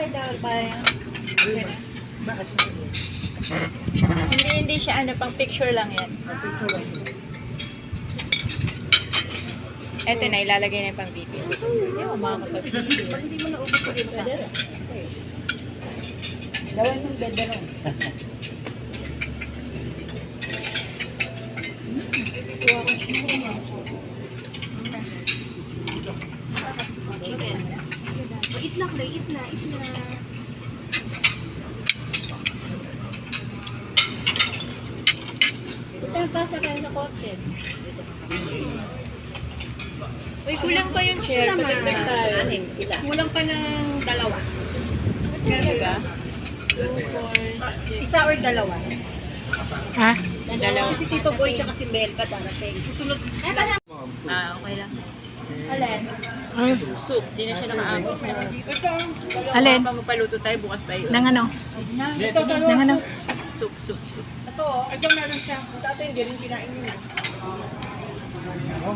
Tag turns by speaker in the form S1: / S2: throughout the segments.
S1: daw pa yan.
S2: Bakit?
S3: Hindi siya ano, pang picture lang yan. Eto na, ilalagay na yung pang video. Hindi mo makakapag-video.
S1: Pag hindi mo naubos ko rin sa gawin mong bed na Itla, itla. Ito yung kasa kayo sa kotse.
S3: Uy, kulang pa yung chair. Patagdag tayo.
S1: Kulang pa ng dalawa.
S3: Talaga?
S1: 2, 4, 6. Isa or dalawa?
S2: Ha?
S3: Dalawa.
S1: Si Tito Boy tsaka si Mel pa darating. Susunod.
S3: Okay lang.
S1: Alin?
S3: Soup. Di na siya nakaabot.
S2: Alin?
S3: Pa magpaluto tayo, bukas pa yun.
S2: Nang ano? Nang ano?
S3: Soup.
S1: Ito meron siya. Dati hindi rin kinain yun.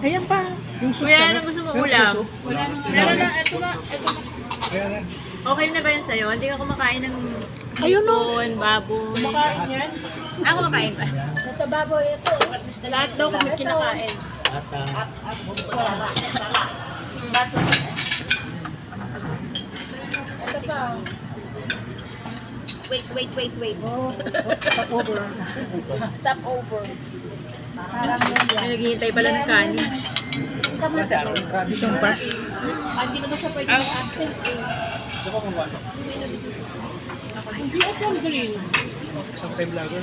S2: Ayan pa. Yung soup
S3: Kuya,
S2: ka,
S3: anong gusto mong ulam?
S1: Wala nang meron na. Ito na.
S3: Okay na ba yun sa'yo? Hindi ka kumakain ng
S2: Ayun, no.
S3: hipon, baboy.
S1: Kumakain yan.
S3: Ah, kumakain pa.
S1: Ito baboy ito. Lahat daw kami kinakain. Ito pa. Wait.
S2: Stop over.
S1: Stop over. Parang
S3: Ay, naghihintay pala ng kanin.
S2: Isang pa.
S1: hindi na daw siya pwede mag-absent eh. Hindi ako ang galing.
S2: Isang time vlogger.